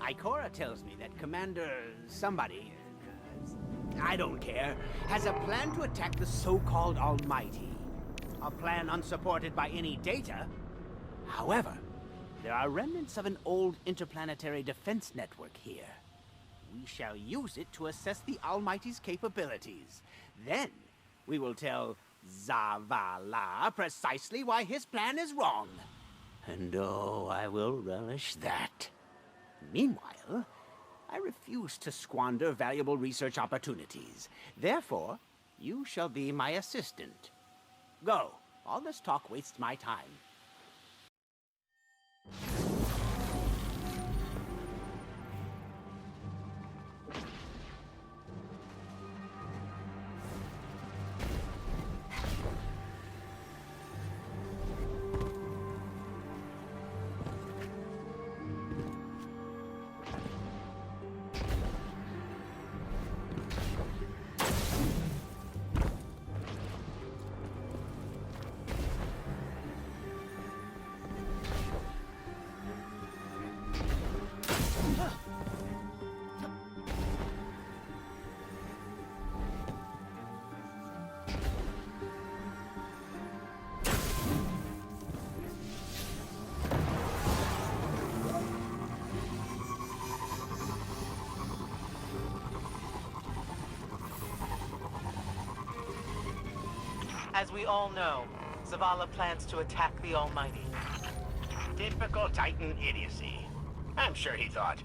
Ikora tells me that Commander somebody, I don't care, has a plan to attack the so-called Almighty. A plan unsupported by any data. However, there are remnants of an old interplanetary defense network here. We shall use it to assess the Almighty's capabilities. Then, we will tell Zavala precisely why his plan is wrong. And oh, I will relish that. Meanwhile, I refuse to squander valuable research opportunities. Therefore, you shall be my assistant. Go. All this talk wastes my time. As we all know, Zavala plans to attack the Almighty. Typical Titan idiocy. I'm sure he thought,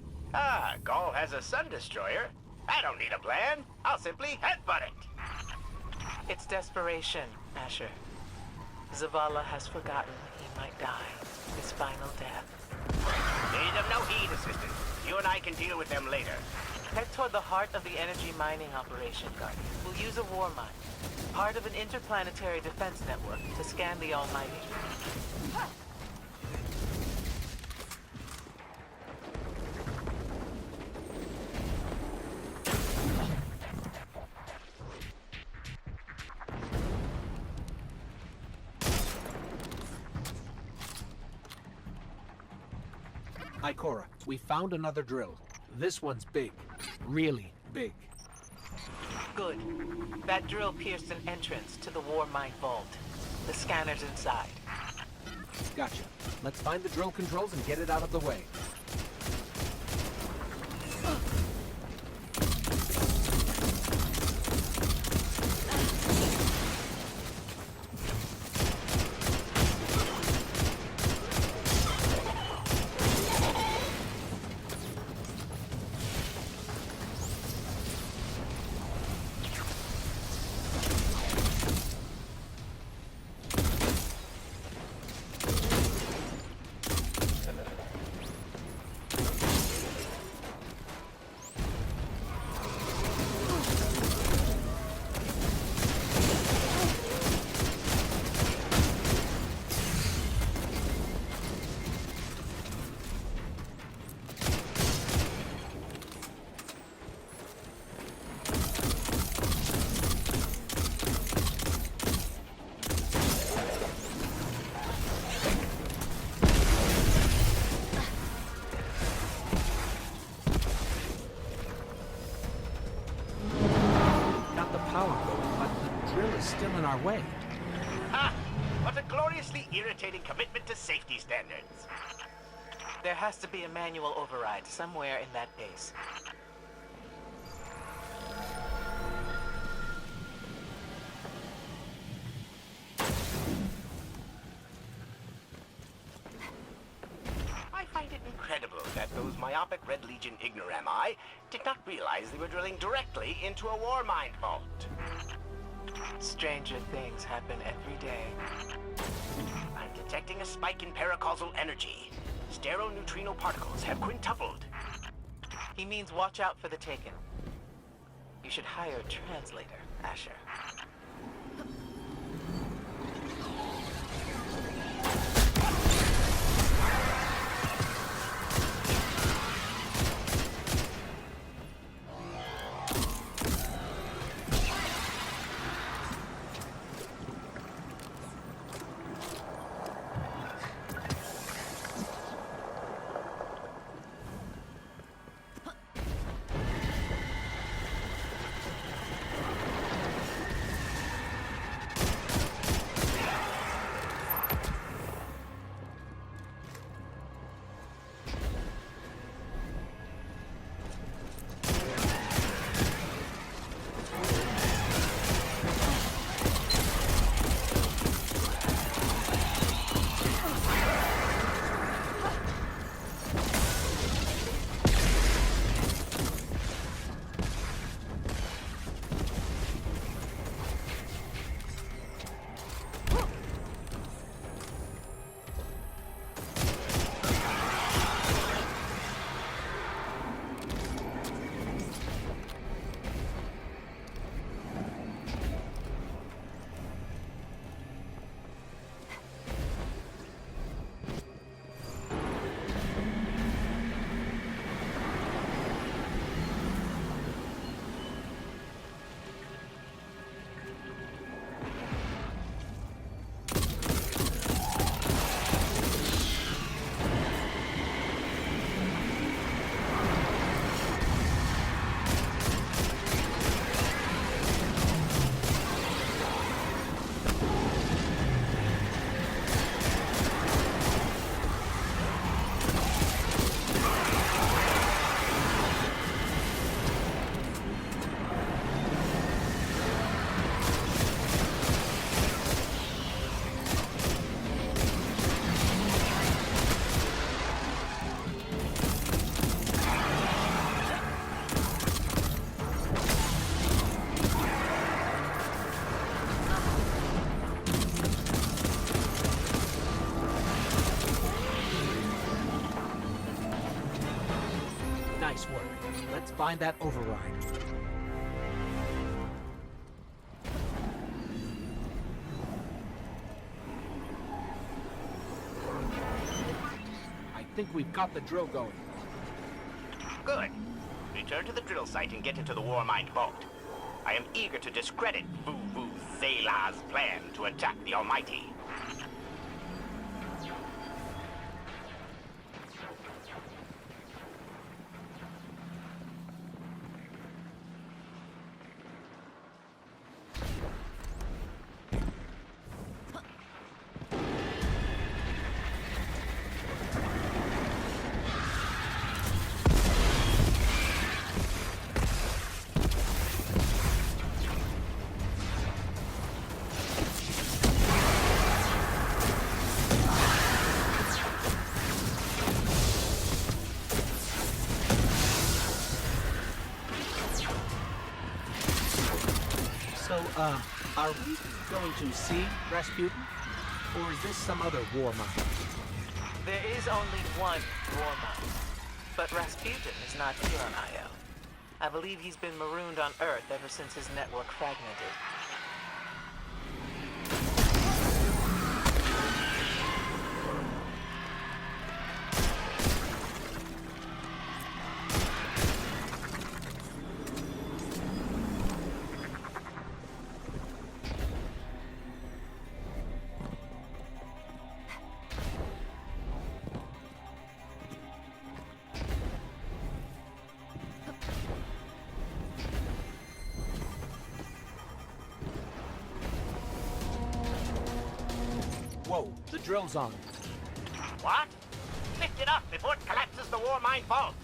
Gaul has a sun destroyer. I don't need a plan. I'll simply headbutt it. It's desperation, Asher. Zavala has forgotten he might die his final death. Pay them no heed, Assistant. You and I can deal with them later. Head toward the heart of the energy mining operation, Guardian. We'll use a war mine, part of an interplanetary defense network, to scan the Almighty. Ikora, we found another drill. This one's big. Really big. Good. That drill pierced an entrance to the war mine vault. The scanner's inside. Gotcha. Let's find the drill controls and get it out of the way. Still in our way. Ha! What a gloriously irritating commitment to safety standards. There has to be a manual override somewhere in that base. I find it incredible that those myopic Red Legion ignorami did not realize they were drilling directly into a war mine vault. Stranger things happen every day. I'm detecting a spike in paracausal energy. Stereoneutrino particles have quintupled. He means watch out for the Taken. You should hire a translator, Asher. Nice work. Let's find that override. I think we've got the drill going. Good. Return to the drill site and get into the Warmind vault. I am eager to discredit Vu Zela's plan to attack the Almighty. Are we going to see Rasputin? Or is this some other war mine? There is only one war mine. But Rasputin is not here on Io. I believe he's been marooned on Earth ever since his network fragmented. Whoa, the drill's on. What? Lift it up before it collapses the Warmind vault.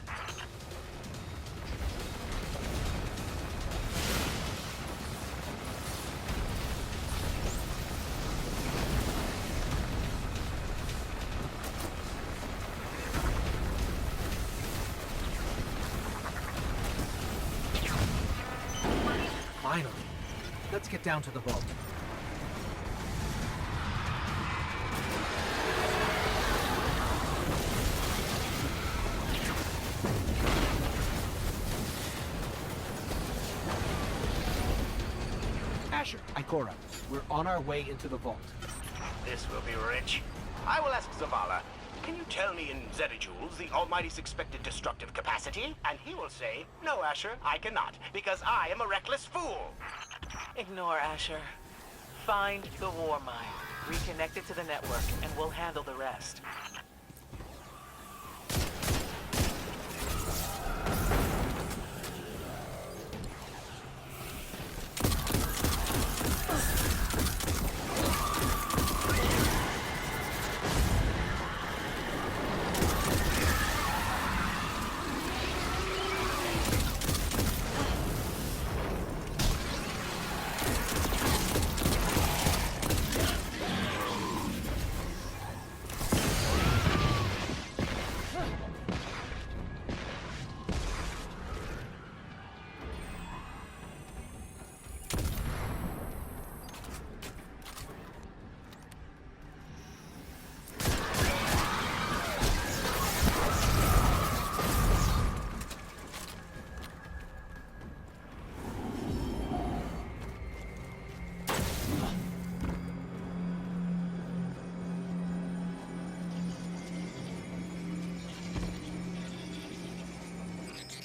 Finally. Let's get down to the vault. Asher, Ikora, we're on our way into the vault. This will be rich. I will ask Zavala, can you tell me in zettajoules the Almighty's expected destructive capacity? And he will say, no, Asher, I cannot, because I am a reckless fool. Ignore Asher. Find the war mine, reconnect it to the network, and we'll handle the rest.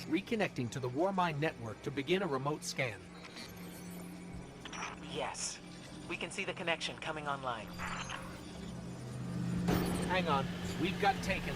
Reconnecting to the Warmind network to begin a remote scan. Yes. We can see the connection coming online. Hang on, we've got taken.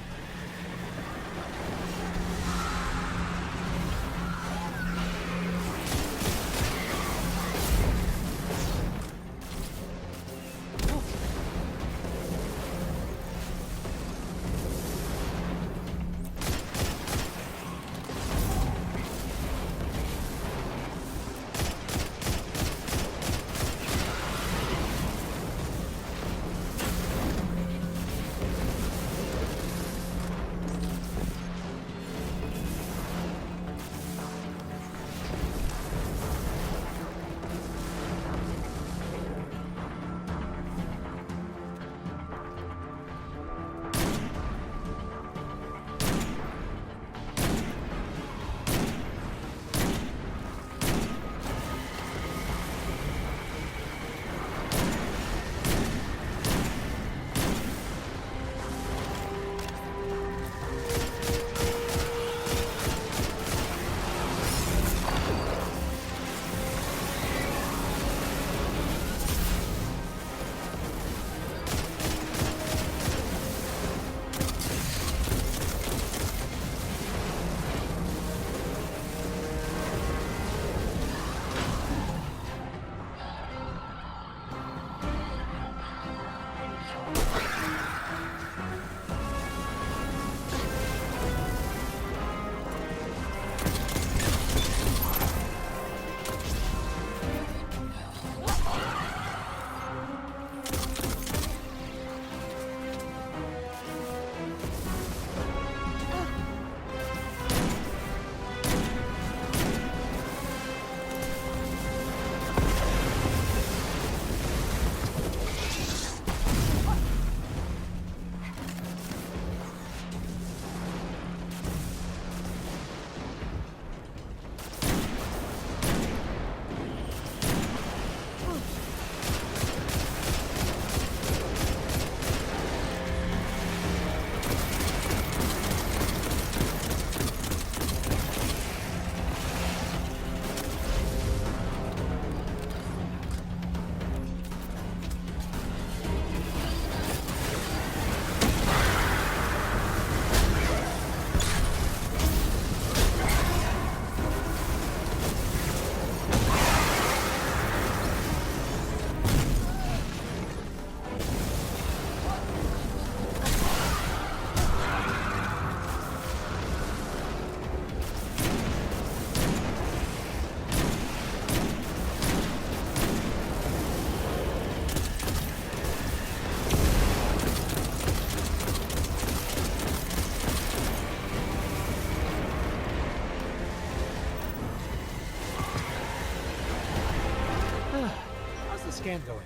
scan going?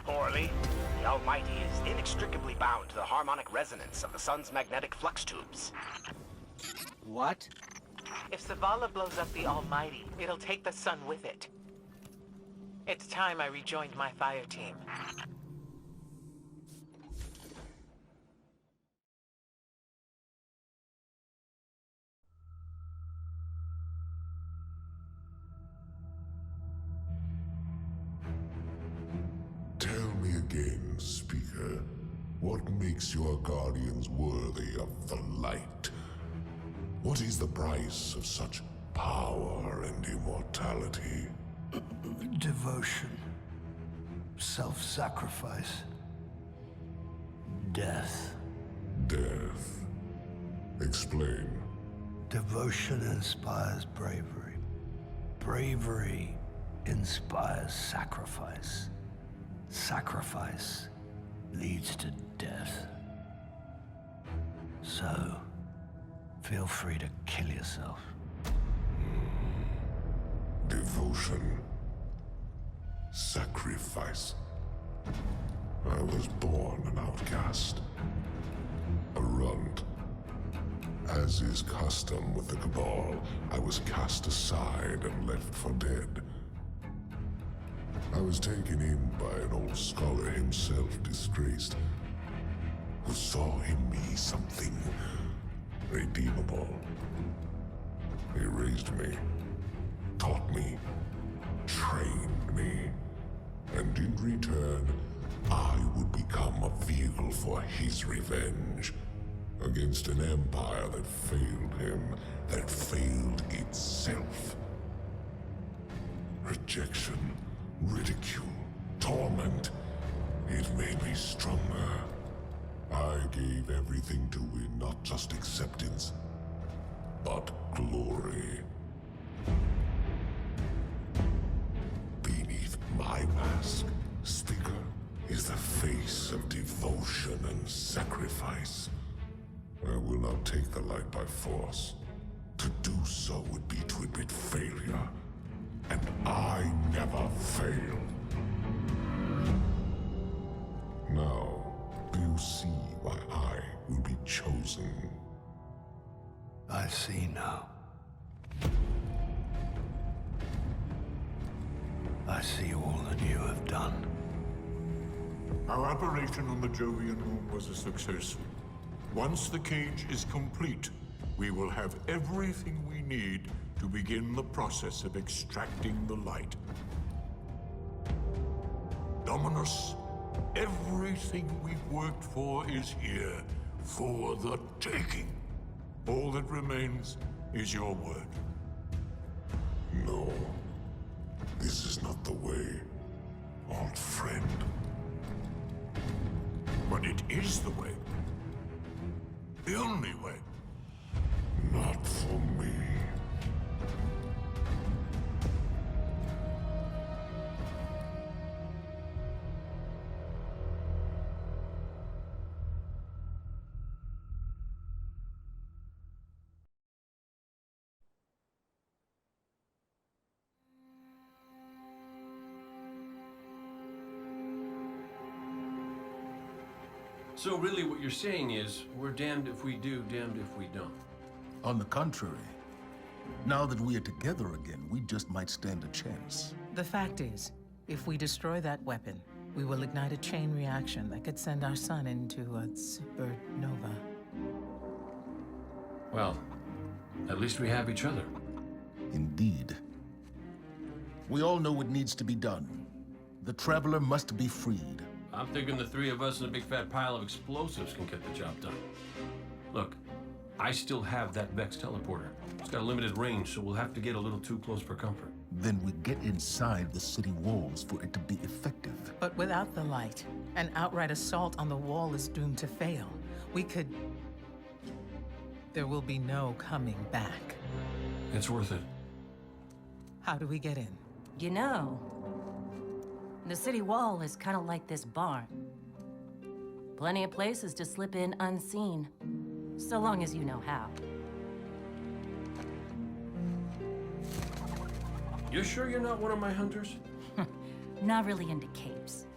Poorly. The Almighty is inextricably bound to the harmonic resonance of the sun's magnetic flux tubes. What? If Zavala blows up the Almighty, it'll take the sun with it. It's time I rejoined my fire team. Tell me again, Speaker, what makes your guardians worthy of the light? What is the price of such power and immortality? Devotion. Self-sacrifice. Death. Death. Explain. Devotion inspires bravery. Bravery inspires sacrifice. Sacrifice leads to death. So, feel free to kill yourself. Devotion. Sacrifice. I was born an outcast. A runt. As is custom with the Cabal, I was cast aside and left for dead. I was taken in by an old scholar himself, disgraced, who saw in me something redeemable. He raised me, taught me, trained me, and in return, I would become a vehicle for his revenge against an empire that failed him, that failed itself. Rejection, ridicule, torment. It made me stronger. I gave everything to win not just acceptance, but glory. Beneath my mask, Speaker, is the face of devotion and sacrifice. I will not take the light by force. To do so would be to admit failure. And I never fail. Now, do you see why I will be chosen? I see now. I see all that you have done. Our operation on the Jovian moon was a success. Once the cage is complete, we will have everything we need to begin the process of extracting the light. Dominus, everything we've worked for is here, for the taking. All that remains is your word. No. This is not the way, old friend. But it is the way. The only way. Not for me. So really what you're saying is, we're damned if we do, damned if we don't. On the contrary, now that we are together again, we just might stand a chance. The fact is, if we destroy that weapon, we will ignite a chain reaction that could send our sun into a supernova. Well, at least we have each other. Indeed. We all know what needs to be done. The Traveler must be freed. I'm thinking the three of us and a big fat pile of explosives can get the job done. Look, I still have that Vex teleporter. It's got a limited range, so we'll have to get a little too close for comfort. Then we get inside the city walls for it to be effective. But without the light, an outright assault on the wall is doomed to fail. We could... There will be no coming back. It's worth it. How do we get in? You know, the city wall is kind of like this barn. Plenty of places to slip in unseen, so long as you know how. You sure you're not one of my hunters? not really into capes.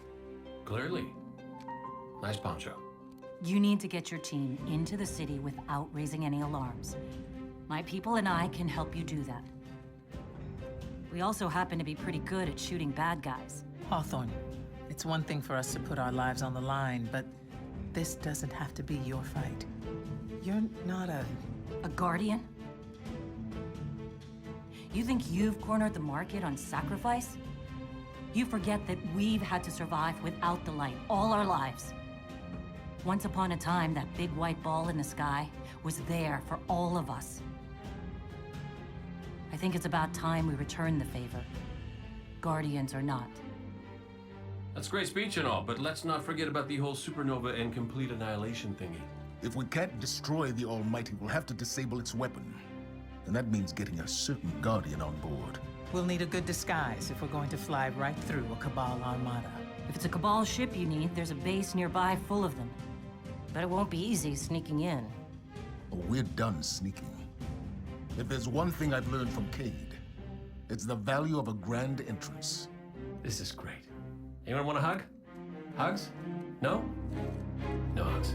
Clearly. Nice poncho. You need to get your team into the city without raising any alarms. My people and I can help you do that. We also happen to be pretty good at shooting bad guys. Hawthorne, it's one thing for us to put our lives on the line, but this doesn't have to be your fight. You're not a guardian? You think you've cornered the market on sacrifice? You forget that we've had to survive without the light all our lives. Once upon a time, that big white ball in the sky was there for all of us. I think it's about time we return the favor, guardians or not. That's great speech and all, but let's not forget about the whole supernova and complete annihilation thingy. If we can't destroy the Almighty, we'll have to disable its weapon. And that means getting a certain Guardian on board. We'll need a good disguise if we're going to fly right through a Cabal armada. If it's a Cabal ship you need, there's a base nearby full of them. But it won't be easy sneaking in. Oh, we're done sneaking. If there's one thing I've learned from Cade, it's the value of a grand entrance. This is great. Anyone want a hug? Hugs? No? No hugs.